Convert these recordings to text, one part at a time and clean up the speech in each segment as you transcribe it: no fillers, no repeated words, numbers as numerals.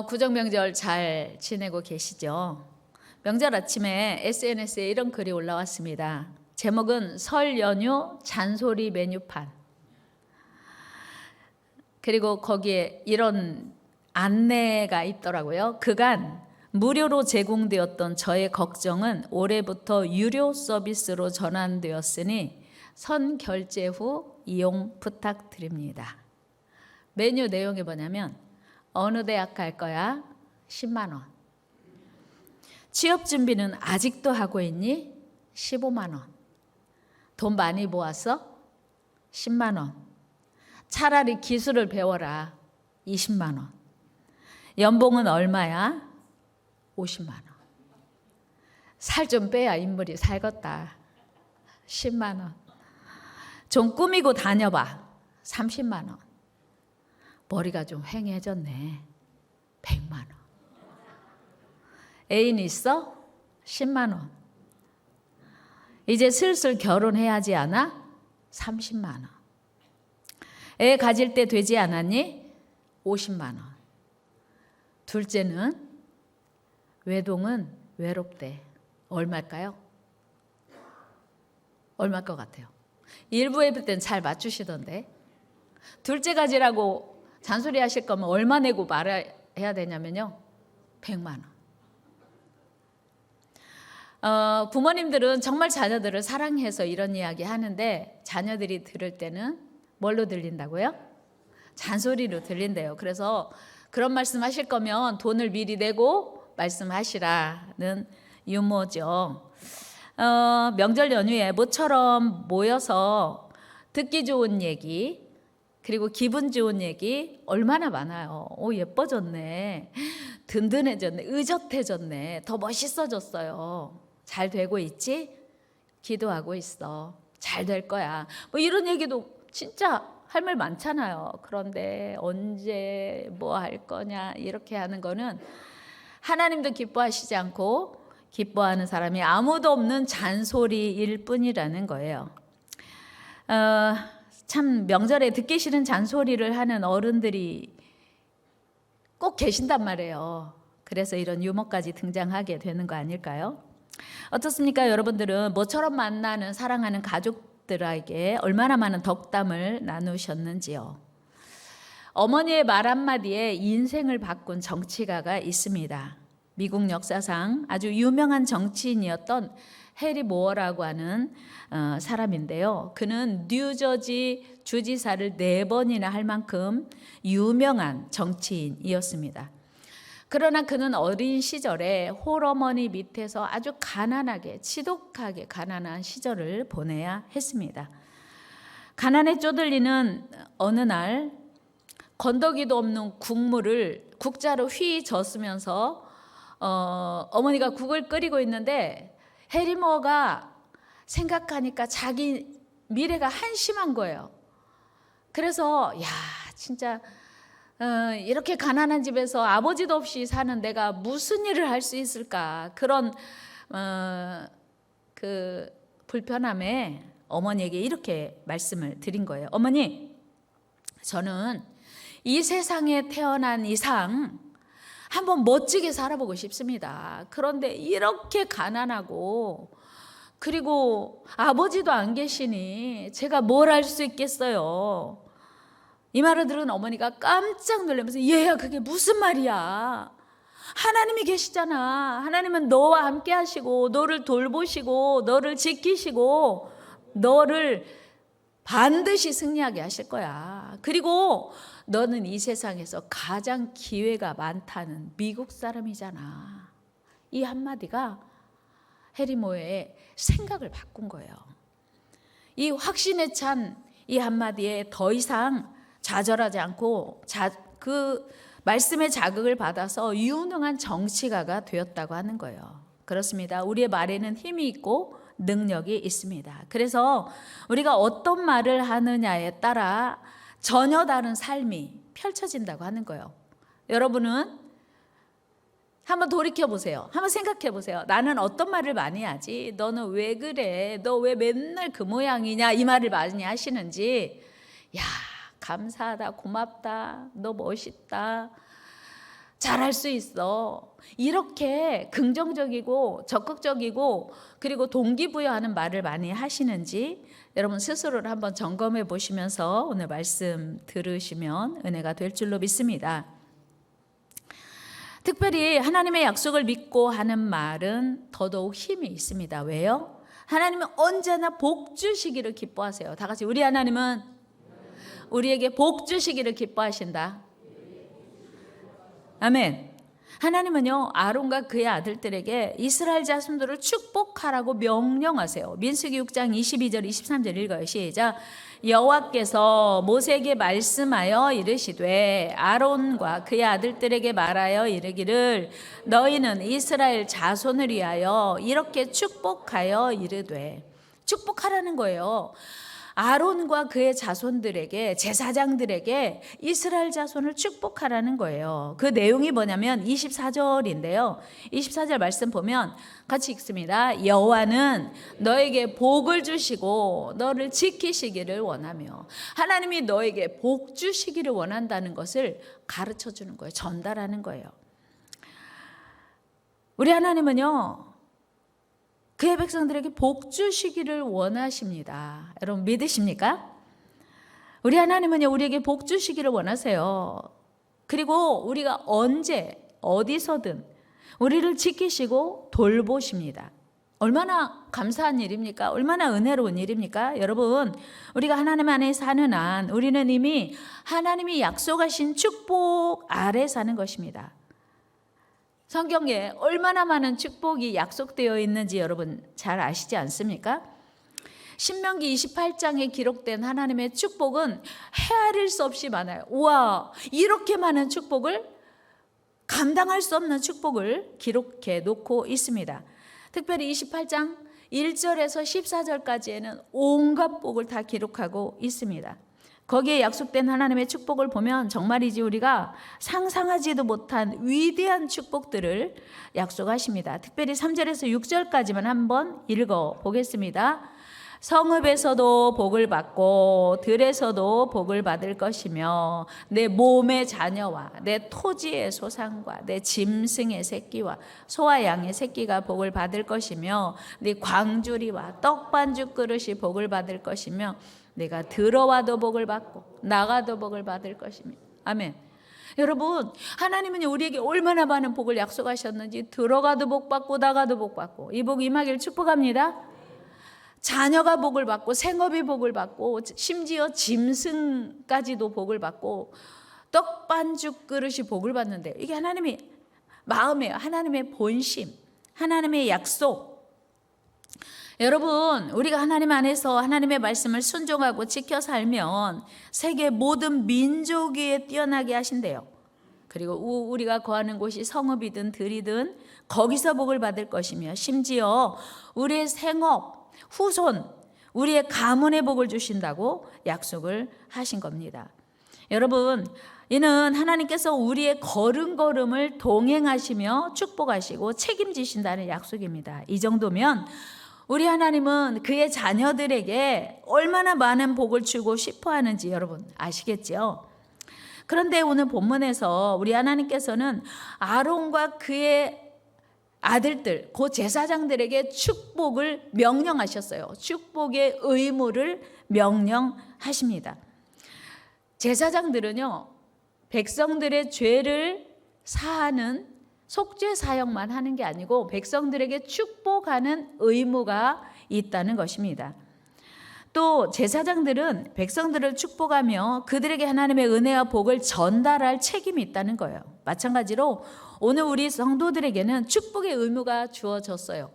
구정 명절 잘 지내고 계시죠? 명절 아침에 SNS에 이런 글이 올라왔습니다. 제목은 설 연휴 잔소리 메뉴판. 그리고 거기에 이런 안내가 있더라고요. 그간 무료로 제공되었던 저의 걱정은 올해부터 유료 서비스로 전환되었으니 선 결제 후 이용 부탁드립니다. 메뉴 내용이 뭐냐면 어느 대학 갈 거야? 10만 원. 취업 준비는 아직도 하고 있니? 15만 원. 돈 많이 모았어? 10만 원. 차라리 기술을 배워라. 20만 원. 연봉은 얼마야? 50만 원. 살 좀 빼야 인물이 살겄다. 10만 원. 좀 꾸미고 다녀봐. 30만 원. 머리가 좀 휑해졌네. 100만 원. 애인 있어? 10만 원. 이제 슬슬 결혼해야지 않아? 30만 원. 애 가질 때 되지 않았니? 50만 원. 둘째는 외동은 외롭대. 얼마일까요? 얼마일 것 같아요? 일부 예배 때는 잘 맞추시던데. 둘째 가지라고 잔소리 하실 거면 얼마 내고 말해야 되냐면요. 100만 원. 부모님들은 정말 자녀들을 사랑해서 이런 이야기 하는데 자녀들이 들을 때는 뭘로 들린다고요? 잔소리로 들린대요. 그래서 그런 말씀 하실 거면 돈을 미리 내고 말씀하시라는 유머죠. 명절 연휴에 모처럼 모여서 듣기 좋은 얘기 그리고 기분 좋은 얘기 얼마나 많아요. 예뻐졌네. 든든해졌네. 의젓해졌네. 더 멋있어졌어요. 잘 되고 있지? 기도하고 있어. 잘 될 거야. 뭐 이런 얘기도 진짜 할 말 많잖아요. 그런데 언제 뭐 할 거냐 이렇게 하는 거는 하나님도 기뻐하시지 않고 기뻐하는 사람이 아무도 없는 잔소리일 뿐이라는 거예요. 참 명절에 듣기 싫은 잔소리를 하는 어른들이 꼭 계신단 말이에요. 그래서 이런 유머까지 등장하게 되는 거 아닐까요? 어떻습니까? 여러분들은 모처럼 만나는 사랑하는 가족들에게 얼마나 많은 덕담을 나누셨는지요. 어머니의 말 한마디에 인생을 바꾼 정치가가 있습니다. 미국 역사상 아주 유명한 정치인이었던 해리 모어라고 하는 사람인데요. 그는 뉴저지 주지사를 4번이나 할 만큼 유명한 정치인이었습니다. 그러나 그는 어린 시절에 홀어머니 밑에서 아주 가난하게 지독하게 가난한 시절을 보내야 했습니다. 가난에 쪼들리는 어느 날 건더기도 없는 국물을 국자로 휘 젓으면서 어머니가 국을 끓이고 있는데 해리 모어가 생각하니까 자기 미래가 한심한 거예요. 그래서 야 진짜 이렇게 가난한 집에서 아버지도 없이 사는 내가 무슨 일을 할 수 있을까 그런 그 불편함에 어머니에게 이렇게 말씀을 드린 거예요. 어머니, 저는 이 세상에 태어난 이상 한번 멋지게 살아보고 싶습니다. 그런데 이렇게 가난하고 그리고 아버지도 안 계시니 제가 뭘 할 수 있겠어요. 이 말을 들은 어머니가 깜짝 놀라면서 얘야 그게 무슨 말이야. 하나님이 계시잖아. 하나님은 너와 함께 하시고 너를 돌보시고 너를 지키시고 너를 반드시 승리하게 하실 거야. 그리고 너는 이 세상에서 가장 기회가 많다는 미국 사람이잖아. 이 한마디가 해리 모어의 생각을 바꾼 거예요. 이 확신에 찬 이 한마디에 더 이상 좌절하지 않고 그 말씀의 자극을 받아서 유능한 정치가가 되었다고 하는 거예요. 그렇습니다. 우리의 말에는 힘이 있고 능력이 있습니다. 그래서 우리가 어떤 말을 하느냐에 따라 전혀 다른 삶이 펼쳐진다고 하는 거예요. 여러분은 한번 돌이켜 보세요. 한번 생각해 보세요. 나는 어떤 말을 많이 하지? 너는 왜 그래? 너 왜 맨날 그 모양이냐? 이 말을 많이 하시는지. 야, 감사하다, 고맙다, 너 멋있다. 잘할 수 있어. 이렇게 긍정적이고 적극적이고 그리고 동기부여하는 말을 많이 하시는지 여러분 스스로를 한번 점검해 보시면서 오늘 말씀 들으시면 은혜가 될 줄로 믿습니다. 특별히 하나님의 약속을 믿고 하는 말은 더더욱 힘이 있습니다. 왜요? 하나님은 언제나 복 주시기를 기뻐하세요. 다 같이 우리 하나님은 우리에게 복 주시기를 기뻐하신다. 아멘. 하나님은요 아론과 그의 아들들에게 이스라엘 자손들을 축복하라고 명령하세요. 민수기 6장 22절 23절 읽어요. 시작. 여호와께서 모세에게 말씀하여 이르시되 아론과 그의 아들들에게 말하여 이르기를 너희는 이스라엘 자손을 위하여 이렇게 축복하여 이르되, 축복하라는 거예요. 아론과 그의 자손들에게, 제사장들에게 이스라엘 자손을 축복하라는 거예요. 그 내용이 뭐냐면 24절인데요. 24절 말씀 보면 같이 읽습니다. 여호와는 너에게 복을 주시고 너를 지키시기를 원하며, 하나님이 너에게 복 주시기를 원한다는 것을 가르쳐 주는 거예요. 전달하는 거예요. 우리 하나님은요 그의 백성들에게 복 주시기를 원하십니다. 여러분 믿으십니까? 우리 하나님은요 우리에게 복 주시기를 원하세요. 그리고 우리가 언제 어디서든 우리를 지키시고 돌보십니다. 얼마나 감사한 일입니까? 얼마나 은혜로운 일입니까? 여러분 우리가 하나님 안에 사는 한 우리는 이미 하나님이 약속하신 축복 아래 사는 것입니다. 성경에 얼마나 많은 축복이 약속되어 있는지 여러분 잘 아시지 않습니까? 신명기 28장에 기록된 하나님의 축복은 헤아릴 수 없이 많아요. 우와, 이렇게 많은 축복을, 감당할 수 없는 축복을 기록해 놓고 있습니다. 특별히 28장 1절에서 14절까지에는 온갖 복을 다 기록하고 있습니다. 거기에 약속된 하나님의 축복을 보면 정말이지 우리가 상상하지도 못한 위대한 축복들을 약속하십니다. 특별히 3절에서 6절까지만 한번 읽어보겠습니다. 성읍에서도 복을 받고 들에서도 복을 받을 것이며 내 몸의 자녀와 내 토지의 소산과 내 짐승의 새끼와 소와 양의 새끼가 복을 받을 것이며 네 광주리와 떡반죽 그릇이 복을 받을 것이며 내가 들어와도 복을 받고 나가도 복을 받을 것입니다. 아멘. 여러분 하나님은 우리에게 얼마나 많은 복을 약속하셨는지, 들어가도 복 받고 나가도 복 받고 이 복 임하기를 축복합니다. 자녀가 복을 받고 생업이 복을 받고 심지어 짐승까지도 복을 받고 떡반죽 그릇이 복을 받는데, 이게 하나님의 마음이에요. 하나님의 본심, 하나님의 약속. 여러분 우리가 하나님 안에서 하나님의 말씀을 순종하고 지켜 살면 세계 모든 민족 위에 뛰어나게 하신대요. 그리고 우리가 거하는 곳이 성읍이든 들이든 거기서 복을 받을 것이며 심지어 우리의 생업, 후손, 우리의 가문의 복을 주신다고 약속을 하신 겁니다. 여러분 이는 하나님께서 우리의 걸음걸음을 동행하시며 축복하시고 책임지신다는 약속입니다. 이 정도면 우리 하나님은 그의 자녀들에게 얼마나 많은 복을 주고 싶어 하는지 여러분 아시겠죠? 그런데 오늘 본문에서 우리 하나님께서는 아론과 그의 아들들, 그 제사장들에게 축복을 명령하셨어요. 축복의 의무를 명령하십니다. 제사장들은요, 백성들의 죄를 사하는 속죄 사역만 하는 게 아니고 백성들에게 축복하는 의무가 있다는 것입니다. 또 제사장들은 백성들을 축복하며 그들에게 하나님의 은혜와 복을 전달할 책임이 있다는 거예요. 마찬가지로 오늘 우리 성도들에게는 축복의 의무가 주어졌어요.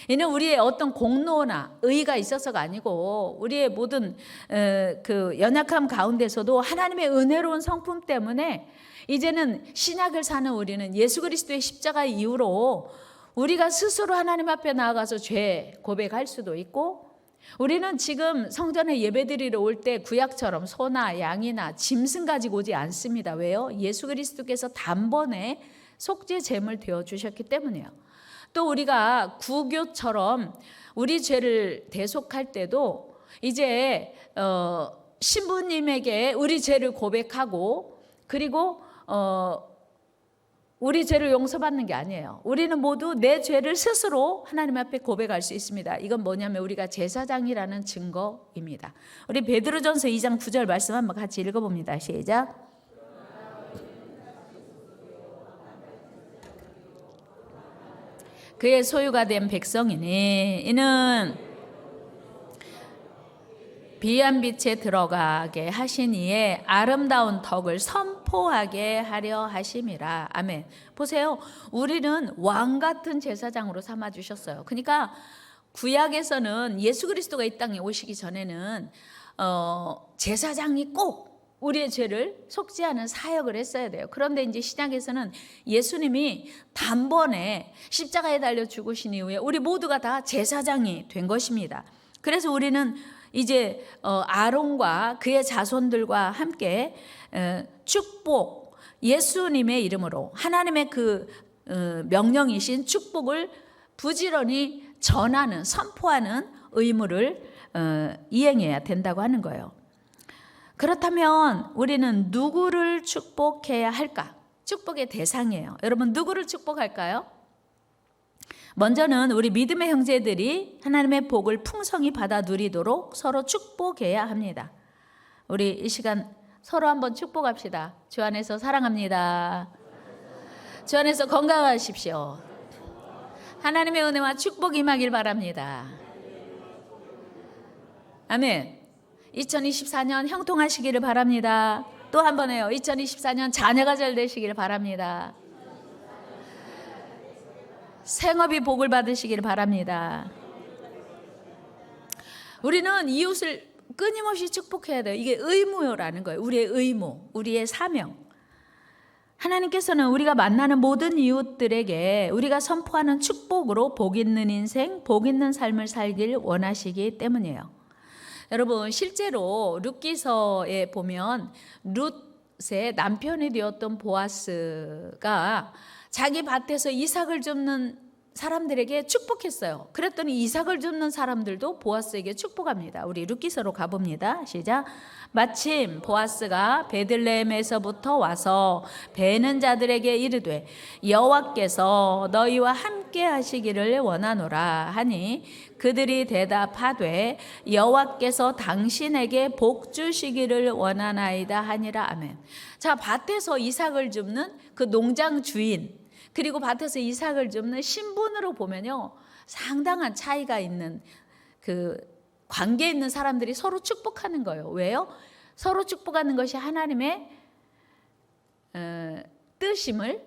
이는 우리의 어떤 공로나 의의가 있어서가 아니고 우리의 모든 그 연약함 가운데서도 하나님의 은혜로운 성품 때문에 이제는 신약을 사는 우리는 예수 그리스도의 십자가 이후로 우리가 스스로 하나님 앞에 나아가서 죄 고백할 수도 있고, 우리는 지금 성전에 예배드리러 올 때 구약처럼 소나 양이나 짐승 가지고 오지 않습니다. 왜요? 예수 그리스도께서 단번에 속죄 제물 되어 주셨기 때문이에요. 또 우리가 구교처럼 우리 죄를 대속할 때도 이제 신부님에게 우리 죄를 고백하고 그리고 우리 죄를 용서받는 게 아니에요. 우리는 모두 내 죄를 스스로 하나님 앞에 고백할 수 있습니다. 이건 뭐냐면 우리가 제사장이라는 증거입니다. 우리 베드로전서 2장 9절 말씀 한번 같이 읽어봅니다. 시작. 그의 소유가 된 백성이니 이는 비한 빛에 들어가게 하신 이의 아름다운 덕을 선포하게 하려 하심이라. 아멘. 보세요. 우리는 왕 같은 제사장으로 삼아 주셨어요. 그러니까 구약에서는 예수 그리스도가 이 땅에 오시기 전에는 제사장이 꼭 우리의 죄를 속죄하는 사역을 했어야 돼요. 그런데 이제 신약에서는 예수님이 단번에 십자가에 달려 죽으신 이후에 우리 모두가 다 제사장이 된 것입니다. 그래서 우리는 이제 아론과 그의 자손들과 함께 축복, 예수님의 이름으로 하나님의 그 명령이신 축복을 부지런히 전하는, 선포하는 의무를 이행해야 된다고 하는 거예요. 그렇다면 우리는 누구를 축복해야 할까? 축복의 대상이에요. 여러분, 누구를 축복할까요? 먼저는 우리 믿음의 형제들이 하나님의 복을 풍성히 받아 누리도록 서로 축복해야 합니다. 우리 이 시간 서로 한번 축복합시다. 주 안에서 사랑합니다. 주 안에서 건강하십시오. 하나님의 은혜와 축복이 임하길 바랍니다. 아멘. 2024년 형통하시기를 바랍니다. 또 한 번 해요. 2024년 자녀가 잘 되시기를 바랍니다. 생업이 복을 받으시기를 바랍니다. 우리는 이웃을 끊임없이 축복해야 돼요. 이게 의무라는 거예요. 우리의 의무, 우리의 사명. 하나님께서는 우리가 만나는 모든 이웃들에게 우리가 선포하는 축복으로 복 있는 인생, 복 있는 삶을 살길 원하시기 때문이에요. 여러분, 실제로 룻기서에 보면 룻의 남편이 되었던 보아스가 자기 밭에서 이삭을 줍는 사람들에게 축복했어요. 그랬더니 이삭을 줍는 사람들도 보아스에게 축복합니다. 우리 룻기서로 가봅니다. 시작. 마침 보아스가 베들레헴에서부터 와서 베는 자들에게 이르되 여호와께서 너희와 함께 하시기를 원하노라 하니 그들이 대답하되 여호와께서 당신에게 복 주시기를 원하나이다 하니라. 아멘. 자, 밭에서 이삭을 줍는 그 농장 주인, 그리고 밭에서 이삭을 줍는 신분으로 보면요, 상당한 차이가 있는 그 관계 있는 사람들이 서로 축복하는 거예요. 왜요? 서로 축복하는 것이 하나님의 뜻임을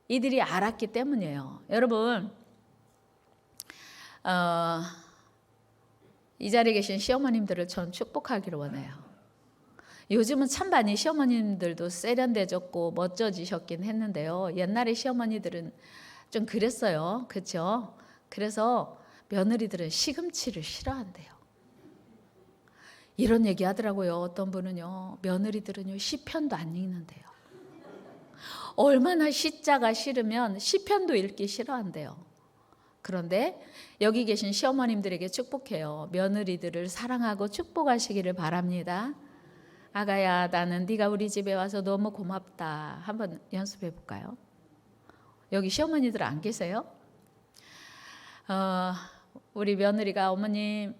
이들이 알았기 때문이에요. 여러분, 이 자리에 계신 시어머님들을 전 축복하기를 원해요. 요즘은 참 많이 시어머님들도 세련되졌고 멋져지셨긴 했는데요. 옛날에 시어머니들은 좀 그랬어요. 그렇죠? 그래서 며느리들은 시금치를 싫어한대요. 이런 얘기 하더라고요. 어떤 분은요, 며느리들은요 시편도 안 읽는데요. 얼마나 시자가 싫으면 시편도 읽기 싫어한대요. 그런데 여기 계신 시어머님들에게 축복해요. 며느리들을 사랑하고 축복하시기를 바랍니다. 아가야, 나는 네가 우리 집에 와서 너무 고맙다. 한번 연습해 볼까요? 여기 시어머니들 안 계세요? 우리 며느리가 어머님,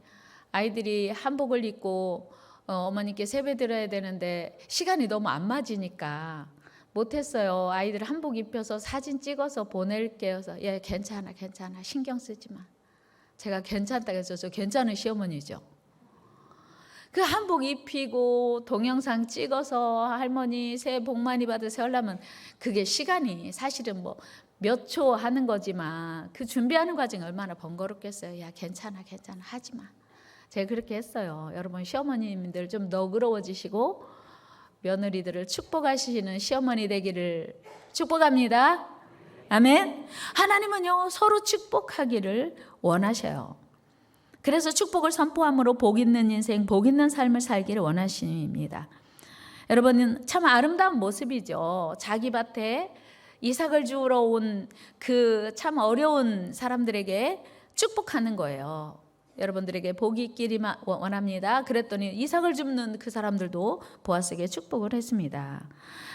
아이들이 한복을 입고 어머니께 세배 드려야 되는데 시간이 너무 안 맞으니까 못했어요. 아이들 한복 입혀서 사진 찍어서 보낼게요. 예, 괜찮아, 신경 쓰지 마. 제가 괜찮다고 해서 저 괜찮은 시어머니죠. 그 한복 입히고 동영상 찍어서 할머니 새해 복 많이 받으세요 하려면 그게 시간이 사실은 뭐 몇 초 하는 거지만 그 준비하는 과정이 얼마나 번거롭겠어요. 야, 괜찮아, 하지 마. 제가 그렇게 했어요. 여러분, 시어머님들 좀 너그러워지시고 며느리들을 축복하시는 시어머니 되기를 축복합니다. 아멘. 하나님은요, 서로 축복하기를 원하셔요. 그래서 축복을 선포함으로 복 있는 인생, 복 있는 삶을 살기를 원하십니다. 여러분은 참 아름다운 모습이죠. 자기 밭에 이삭을 주우러 온 그 참 어려운 사람들에게 축복하는 거예요. 여러분들에게 복이 있기를 원합니다. 그랬더니 이삭을 줍는 그 사람들도 보아스에게 축복을 했습니다.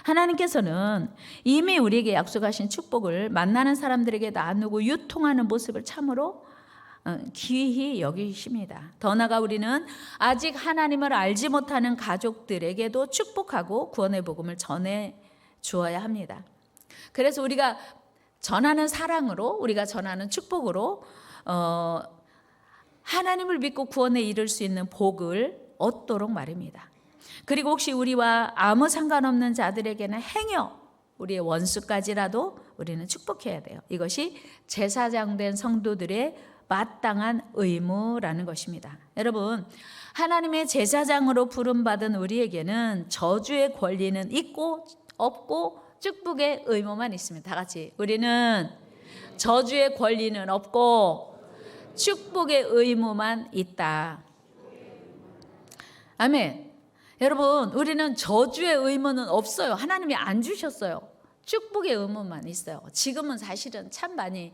하나님께서는 이미 우리에게 약속하신 축복을 만나는 사람들에게 나누고 유통하는 모습을 참으로 귀히 여기십니다. 더 나아가 우리는 아직 하나님을 알지 못하는 가족들에게도 축복하고 구원의 복음을 전해 주어야 합니다. 그래서 우리가 전하는 사랑으로, 우리가 전하는 축복으로 하나님을 믿고 구원에 이를 수 있는 복을 얻도록 말입니다. 그리고 혹시 우리와 아무 상관없는 자들에게는 행여 우리의 원수까지라도 우리는 축복해야 돼요. 이것이 제사장된 성도들의 마땅한 의무라는 것입니다. 여러분, 하나님의 제사장으로 부름받은 우리에게는 저주의 권리는 있고 없고 축복의 의무만 있습니다. 다 같이 우리는 저주의 권리는 없고 축복의 의무만 있다. 아멘. 여러분, 우리는 저주의 의무는 없어요. 하나님이 안 주셨어요. 축복의 의무만 있어요. 지금은 사실은 참 많이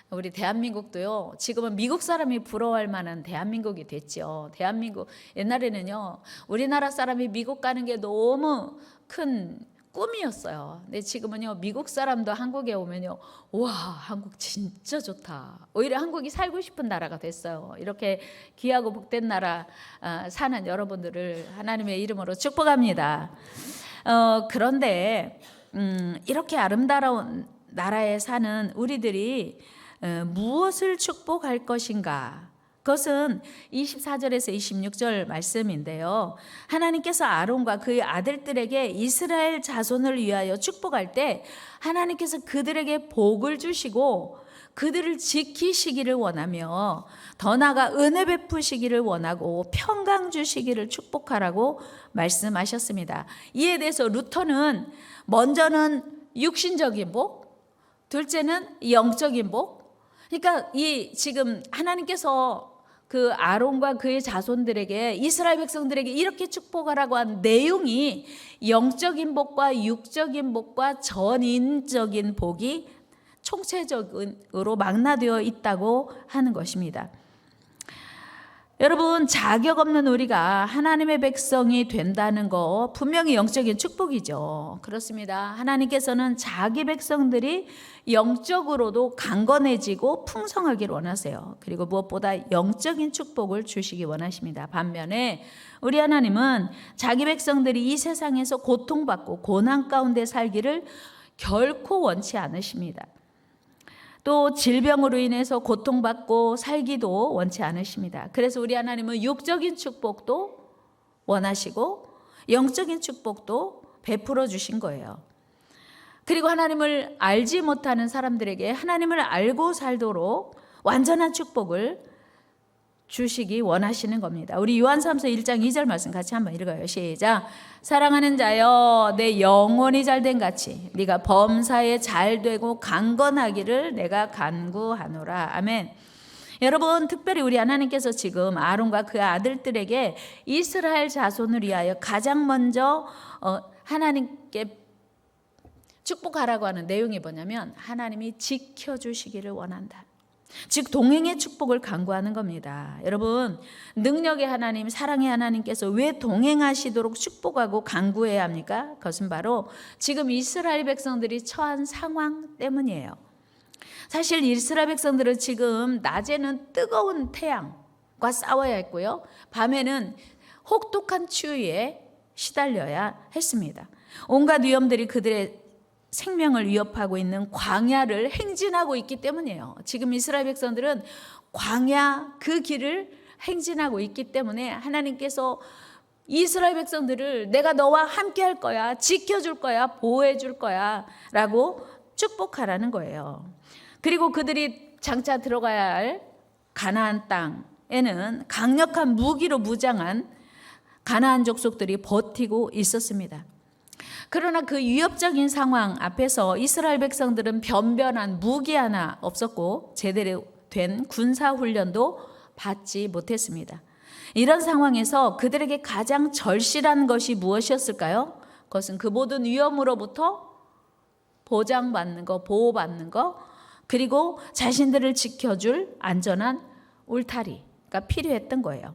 우리 대한민국도요, 지금은 미국 사람이 부러워할 만한 대한민국이 됐죠. 대한민국, 옛날에는요, 우리나라 사람이 미국 가는 게 너무 큰 꿈이었어요. 근데 지금은요, 미국 사람도 한국에 오면요, 와, 한국 진짜 좋다. 오히려 한국이 살고 싶은 나라가 됐어요. 이렇게 귀하고 복된 나라 사는 여러분들을 하나님의 이름으로 축복합니다. 그런데 이렇게 아름다운 나라에 사는 우리들이 무엇을 축복할 것인가? 그것은 24절에서 26절 말씀인데요. 하나님께서 아론과 그의 아들들에게 이스라엘 자손을 위하여 축복할 때 하나님께서 그들에게 복을 주시고 그들을 지키시기를 원하며 더 나아가 은혜 베푸시기를 원하고 평강 주시기를 축복하라고 말씀하셨습니다. 이에 대해서 루터는 먼저는 육신적인 복, 둘째는 영적인 복. 그러니까 이 지금 하나님께서 그 아론과 그의 자손들에게 이스라엘 백성들에게 이렇게 축복하라고 한 내용이 영적인 복과 육적인 복과 전인적인 복이 총체적으로 망라되어 있다고 하는 것입니다. 여러분, 자격 없는 우리가 하나님의 백성이 된다는 거 분명히 영적인 축복이죠. 그렇습니다. 하나님께서는 자기 백성들이 영적으로도 강건해지고 풍성하기를 원하세요. 그리고 무엇보다 영적인 축복을 주시기 원하십니다. 반면에 우리 하나님은 자기 백성들이 이 세상에서 고통받고 고난 가운데 살기를 결코 원치 않으십니다. 또 질병으로 인해서 고통받고 살기도 원치 않으십니다. 그래서 우리 하나님은 육적인 축복도 원하시고 영적인 축복도 베풀어 주신 거예요. 그리고 하나님을 알지 못하는 사람들에게 하나님을 알고 살도록 완전한 축복을 주시기 원하시는 겁니다. 우리 요한삼서 1장 2절 말씀 같이 한번 읽어요. 시작. 사랑하는 자여, 내 영혼이 잘된 같이 네가 범사에 잘되고 강건하기를 내가 간구하노라. 아멘. 여러분, 특별히 우리 하나님께서 지금 아론과 그 아들들에게 이스라엘 자손을 위하여 가장 먼저 하나님께 축복하라고 하는 내용이 뭐냐면 하나님이 지켜주시기를 원한다. 즉 동행의 축복을 간구하는 겁니다. 여러분, 능력의 하나님, 사랑의 하나님께서 왜 동행하시도록 축복하고 간구해야 합니까? 그것은 바로 지금 이스라엘 백성들이 처한 상황 때문이에요. 사실 이스라엘 백성들은 지금 낮에는 뜨거운 태양과 싸워야 했고요, 밤에는 혹독한 추위에 시달려야 했습니다. 온갖 위험들이 그들의 생명을 위협하고 있는 광야를 행진하고 있기 때문이에요. 지금 이스라엘 백성들은 광야 그 길을 행진하고 있기 때문에 하나님께서 이스라엘 백성들을 내가 너와 함께 할 거야, 지켜줄 거야, 보호해 줄 거야 라고 축복하라는 거예요. 그리고 그들이 장차 들어가야 할 가나안 땅에는 강력한 무기로 무장한 가나안 족속들이 버티고 있었습니다. 그러나 그 위협적인 상황 앞에서 이스라엘 백성들은 변변한 무기 하나 없었고 제대로 된 군사훈련도 받지 못했습니다. 이런 상황에서 그들에게 가장 절실한 것이 무엇이었을까요? 그것은 그 모든 위험으로부터 보장받는 것, 보호받는 것, 그리고 자신들을 지켜줄 안전한 울타리, 필요했던 거예요.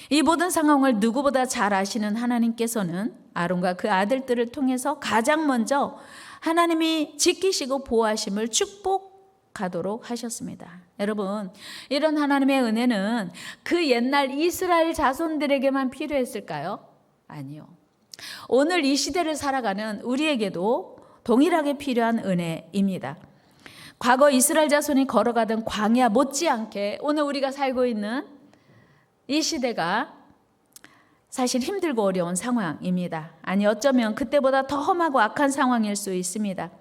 이 모든 상황을 누구보다 잘 아시는 하나님께서는 아론과 그 아들들을 통해서 가장 먼저 하나님이 지키시고 보호하심을 축복하도록 하셨습니다. 여러분, 이런 하나님의 은혜는 그 옛날 이스라엘 자손들에게만 필요했을까요? 아니요. 오늘 이 시대를 살아가는 우리에게도 동일하게 필요한 은혜입니다. 과거 이스라엘 자손이 걸어가던 광야 못지않게 오늘 우리가 살고 있는 이 시대가 사실 힘들고 어려운 상황입니다. 아니, 어쩌면 그때보다 더 험하고 악한 상황일 수 있습니다.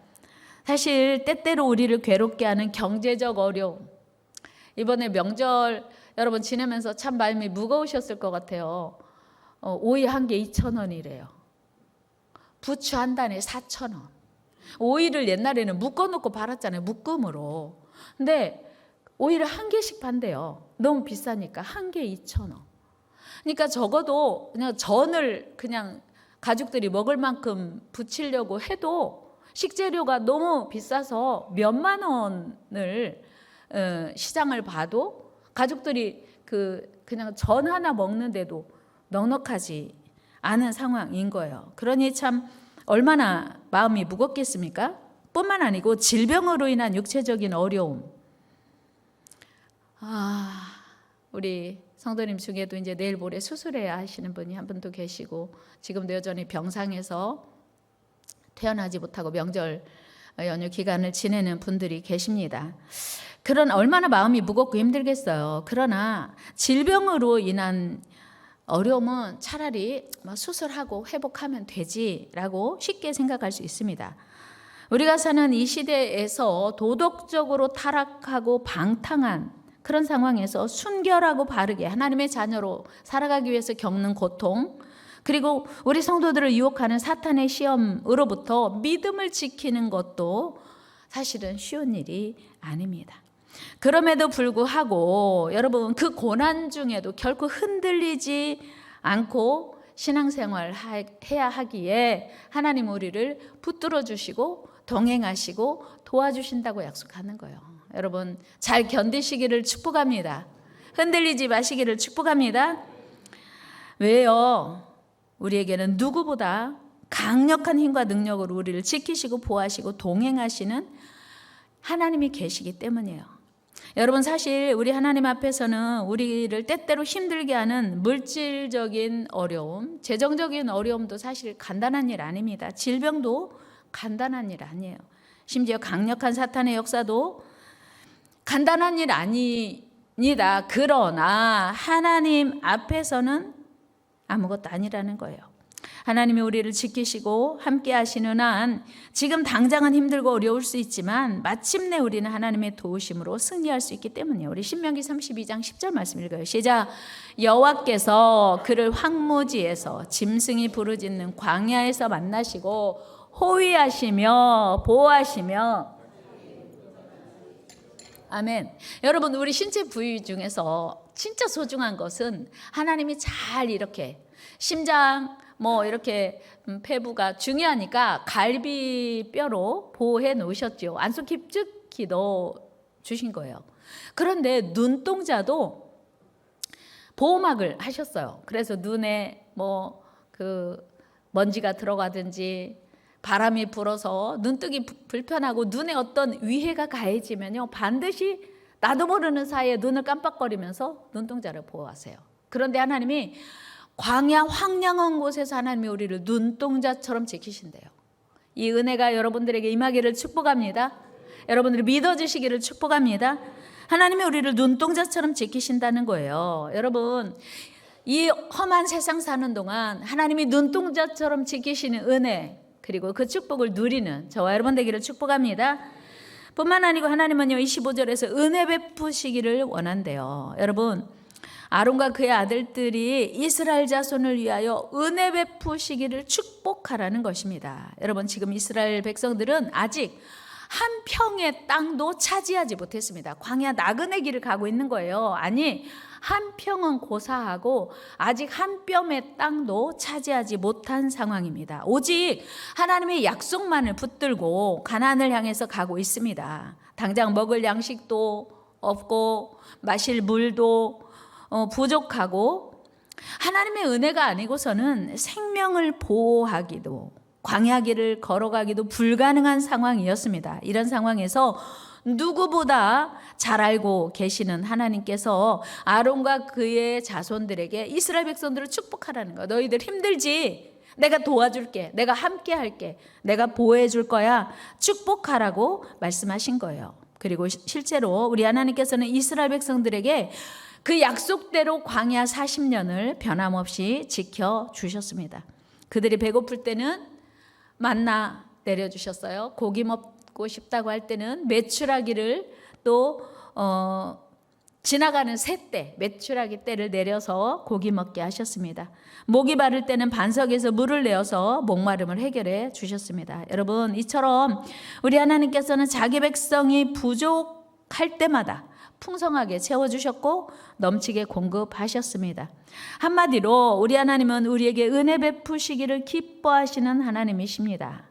사실 때때로 우리를 괴롭게 하는 경제적 어려움. 이번에 명절 여러분 지내면서 참 마음이 무거우셨을 것 같아요. 오이 한 개 2,000원이래요. 부추 한 단에 4,000원. 오이를 옛날에는 묶어놓고 팔았잖아요. 묶음으로. 근데 오이를 한 개씩 판대요. 너무 비싸니까 한 개 2,000원. 그러니까 적어도 그냥 전을 그냥 가족들이 먹을 만큼 부치려고 해도 식재료가 너무 비싸서 몇만 원을 시장을 봐도 가족들이 그냥 전 하나 먹는데도 넉넉하지 않은 상황인 거예요. 그러니 참 얼마나 마음이 무겁겠습니까? 뿐만 아니고 질병으로 인한 육체적인 어려움. 우리 성도님 중에도 이제 내일 모레 수술해야 하시는 분이 한 분도 계시고 지금도 여전히 병상에서 태어나지 못하고 명절 연휴 기간을 지내는 분들이 계십니다. 그런 얼마나 마음이 무겁고 힘들겠어요. 그러나 질병으로 인한 어려움은 차라리 수술하고 회복하면 되지라고 쉽게 생각할 수 있습니다. 우리가 사는 이 시대에서 도덕적으로 타락하고 방탕한 그런 상황에서 순결하고 바르게 하나님의 자녀로 살아가기 위해서 겪는 고통, 그리고 우리 성도들을 유혹하는 사탄의 시험으로부터 믿음을 지키는 것도 사실은 쉬운 일이 아닙니다. 그럼에도 불구하고 여러분 그 고난 중에도 결코 흔들리지 않고 신앙생활 해야 하기에 하나님 우리를 붙들어 주시고 동행하시고 도와주신다고 약속하는 거예요. 여러분 잘 견디시기를 축복합니다. 흔들리지 마시기를 축복합니다. 왜요? 우리에게는 누구보다 강력한 힘과 능력으로 우리를 지키시고 보호하시고 동행하시는 하나님이 계시기 때문이에요. 여러분 사실 우리 하나님 앞에서는 우리를 때때로 힘들게 하는 물질적인 어려움, 재정적인 어려움도 사실 간단한 일 아닙니다. 질병도 간단한 일 아니에요. 심지어 강력한 사탄의 역사도 간단한 일 아닙니다. 그러나 하나님 앞에서는 아무것도 아니라는 거예요. 하나님이 우리를 지키시고 함께 하시는 한 지금 당장은 힘들고 어려울 수 있지만 마침내 우리는 하나님의 도우심으로 승리할 수 있기 때문이에요. 우리 신명기 32장 10절 말씀 읽어요. 시작. 여호와께서 그를 황무지에서 짐승이 부르짖는 광야에서 만나시고 호위하시며 보호하시며 아멘. 여러분 우리 신체 부위 중에서 진짜 소중한 것은 하나님이 잘 이렇게 심장 이렇게 폐부가 중요하니까 갈비뼈로 보호해 놓으셨죠. 안속 깊숙이 넣어 주신 거예요. 그런데 눈동자도 보호막을 하셨어요. 그래서 눈에 먼지가 들어가든지 바람이 불어서 눈뜨기 불편하고 눈에 어떤 위해가 가해지면요 반드시 나도 모르는 사이에 눈을 깜빡거리면서 눈동자를 보호하세요. 그런데 하나님이 광야 황량한 곳에서 하나님이 우리를 눈동자처럼 지키신대요. 이 은혜가 여러분들에게 임하기를 축복합니다. 여러분들이 믿어주시기를 축복합니다. 하나님이 우리를 눈동자처럼 지키신다는 거예요. 여러분 이 험한 세상 사는 동안 하나님이 눈동자처럼 지키시는 은혜 그리고 그 축복을 누리는 저와 여러분 되기를 축복합니다. 뿐만 아니고 하나님은요 25절에서 은혜 베푸시기를 원한대요. 여러분 아론과 그의 아들들이 이스라엘 자손을 위하여 은혜 베푸시기를 축복하라는 것입니다. 여러분 지금 이스라엘 백성들은 아직 한 평의 땅도 차지하지 못했습니다. 광야 나그네 길을 가고 있는 거예요. 아니 한 평은 고사하고 아직 한 뼘의 땅도 차지하지 못한 상황입니다. 오직 하나님의 약속만을 붙들고 가나안을 향해서 가고 있습니다. 당장 먹을 양식도 없고 마실 물도 부족하고 하나님의 은혜가 아니고서는 생명을 보호하기도, 광야길을 걸어가기도 불가능한 상황이었습니다. 이런 상황에서 누구보다 잘 알고 계시는 하나님께서 아론과 그의 자손들에게 이스라엘 백성들을 축복하라는 거예요. 너희들 힘들지? 내가 도와줄게. 내가 함께 할게. 내가 보호해 줄 거야. 축복하라고 말씀하신 거예요. 그리고 실제로 우리 하나님께서는 이스라엘 백성들에게 그 약속대로 광야 40년을 변함없이 지켜주셨습니다. 그들이 배고플 때는 만나 내려주셨어요. 고기 먹고 싶다고 할 때는 메추라기를 또 지나가는 새때, 메추라기 떼를 내려서 고기 먹게 하셨습니다. 목이 마를 때는 반석에서 물을 내어서 목마름을 해결해 주셨습니다. 여러분, 이처럼 우리 하나님께서는 자기 백성이 부족할 때마다 풍성하게 채워주셨고 넘치게 공급하셨습니다. 한마디로 우리 하나님은 우리에게 은혜 베푸시기를 기뻐하시는 하나님이십니다.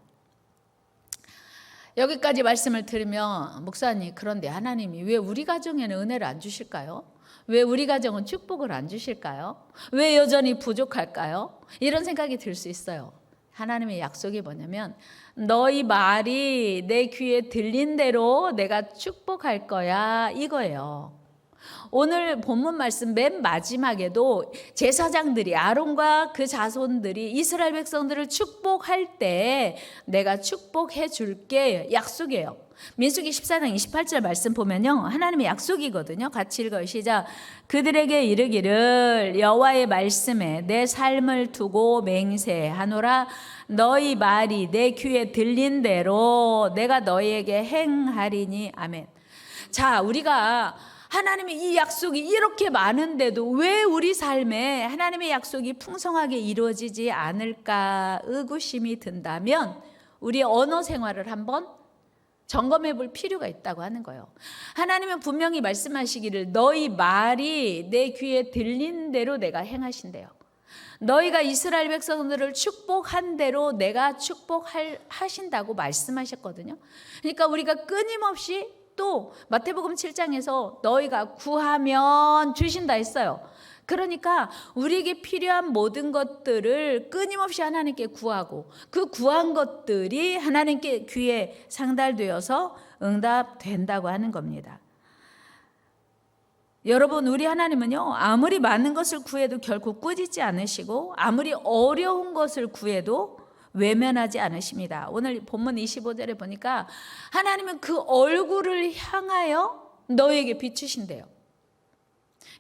여기까지 말씀을 들으면 목사님, 그런데 하나님이 왜 우리 가정에는 은혜를 안 주실까요? 왜 우리 가정은 축복을 안 주실까요? 왜 여전히 부족할까요? 이런 생각이 들 수 있어요. 하나님의 약속이 뭐냐면 너희 말이 내 귀에 들린 대로 내가 축복할 거야, 이거예요. 오늘 본문 말씀 맨 마지막에도 제사장들이, 아론과 그 자손들이 이스라엘 백성들을 축복할 때 내가 축복해 줄게 약속이에요. 민수기 14장 28절 말씀 보면요, 하나님의 약속이거든요. 같이 읽어요. 시작. 그들에게 이르기를 여호와의 말씀에 내 삶을 두고 맹세하노라. 너희 말이 내 귀에 들린 대로 내가 너희에게 행하리니. 아멘. 자, 우리가 하나님의 이 약속이 이렇게 많은데도 왜 우리 삶에 하나님의 약속이 풍성하게 이루어지지 않을까 의구심이 든다면 우리의 언어 생활을 한번 점검해 볼 필요가 있다고 하는 거예요. 하나님은 분명히 말씀하시기를 너희 말이 내 귀에 들린 대로 내가 행하신대요. 너희가 이스라엘 백성들을 축복한 대로 내가 축복하신다고 말씀하셨거든요. 그러니까 우리가 끊임없이 또 마태복음 7장에서 너희가 구하면 주신다 했어요. 그러니까 우리에게 필요한 모든 것들을 끊임없이 하나님께 구하고 그 구한 것들이 하나님께 귀에 상달되어서 응답된다고 하는 겁니다. 여러분, 우리 하나님은요, 아무리 많은 것을 구해도 결코 꾸짖지 않으시고 아무리 어려운 것을 구해도 외면하지 않으십니다. 오늘 본문 25절에 보니까 하나님은 그 얼굴을 향하여 너에게 비추신대요.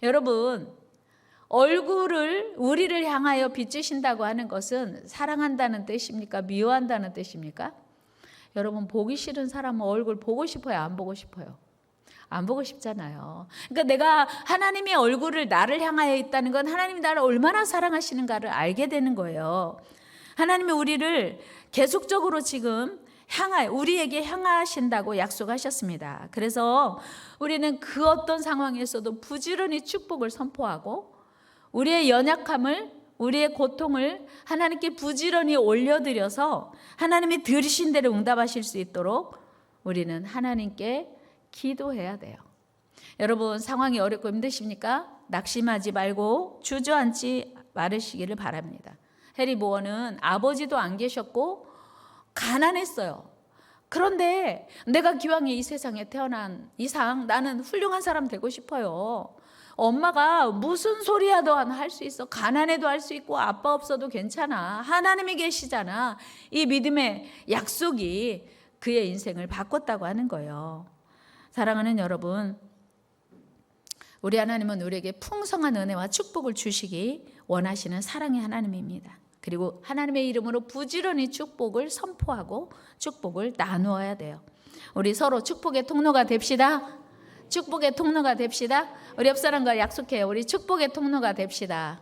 여러분, 얼굴을 우리를 향하여 비추신다고 하는 것은 사랑한다는 뜻입니까? 미워한다는 뜻입니까? 여러분, 보기 싫은 사람은 얼굴 보고 싶어요? 안 보고 싶어요? 안 보고 싶잖아요. 그러니까 내가 하나님의 얼굴을 나를 향하여 있다는 건 하나님이 나를 얼마나 사랑하시는가를 알게 되는 거예요. 하나님이 우리를 계속적으로 지금 우리에게 향하신다고 약속하셨습니다. 그래서 우리는 그 어떤 상황에서도 부지런히 축복을 선포하고 우리의 연약함을, 우리의 고통을 하나님께 부지런히 올려드려서 하나님이 들으신 대로 응답하실 수 있도록 우리는 하나님께 기도해야 돼요. 여러분, 상황이 어렵고 힘드십니까? 낙심하지 말고 주저앉지 말으시기를 바랍니다. 해리 보어는 아버지도 안 계셨고 가난했어요. 그런데 내가 기왕에 이 세상에 태어난 이상 나는 훌륭한 사람 되고 싶어요. 엄마가 무슨 소리야도 할 수 있어. 가난해도 할 수 있고 아빠 없어도 괜찮아. 하나님이 계시잖아. 이 믿음의 약속이 그의 인생을 바꿨다고 하는 거예요. 사랑하는 여러분, 우리 하나님은 우리에게 풍성한 은혜와 축복을 주시기 원하시는 사랑의 하나님입니다. 그리고 하나님의 이름으로 부지런히 축복을 선포하고 축복을 나누어야 돼요. 우리 서로 축복의 통로가 됩시다. 축복의 통로가 됩시다. 우리 옆 사람과 약속해요. 우리 축복의 통로가 됩시다.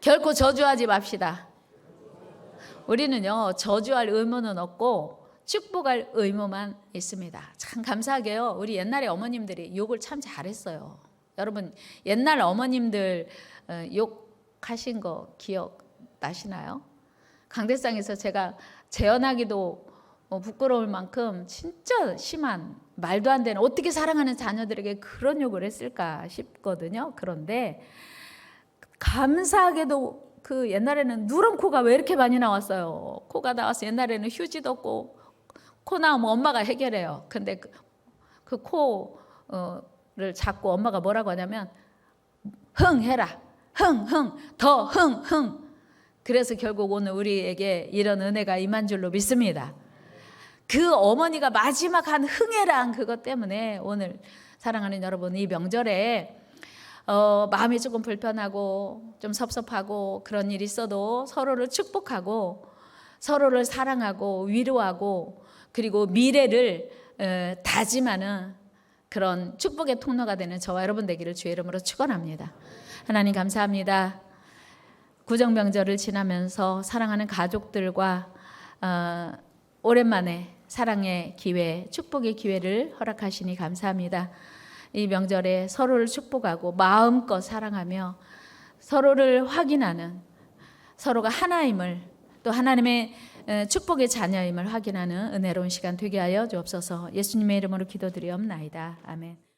결코 저주하지 맙시다. 우리는요, 저주할 의무는 없고 축복할 의무만 있습니다. 참 감사하게요, 우리 옛날에 어머님들이 욕을 참 잘했어요. 여러분, 옛날 어머님들 욕하신 거 기억 나시나요? 강대상에서 제가 재현하기도 부끄러울 만큼 진짜 심한 말도 안 되는 어떻게 사랑하는 자녀들에게 그런 욕을 했을까 싶거든요. 그런데 감사하게도 그 옛날에는 누런 코가 왜 이렇게 많이 나왔어요. 코가 나와서 옛날에는 휴지도 없고 코 나오면 엄마가 해결해요. 근데 그 코를 잡고 엄마가 뭐라고 하냐면 흥 해라. 흥 더 흥. 그래서 결국 오늘 우리에게 이런 은혜가 임한 줄로 믿습니다. 그 어머니가 마지막 한 흥해란 그것 때문에 오늘 사랑하는 여러분 이 명절에 마음이 조금 불편하고 좀 섭섭하고 그런 일이 있어도 서로를 축복하고 서로를 사랑하고 위로하고 그리고 미래를 다짐하는 그런 축복의 통로가 되는 저와 여러분 되기를 주의 이름으로 축원합니다. 하나님 감사합니다. 구정명절을 지나면서 사랑하는 가족들과 오랜만에 사랑의 기회, 축복의 기회를 허락하시니 감사합니다. 이 명절에 서로를 축복하고 마음껏 사랑하며 서로를 확인하는 서로가 하나임을 또 하나님의 축복의 자녀임을 확인하는 은혜로운 시간 되게 하여 주옵소서. 예수님의 이름으로 기도드리옵나이다. 아멘.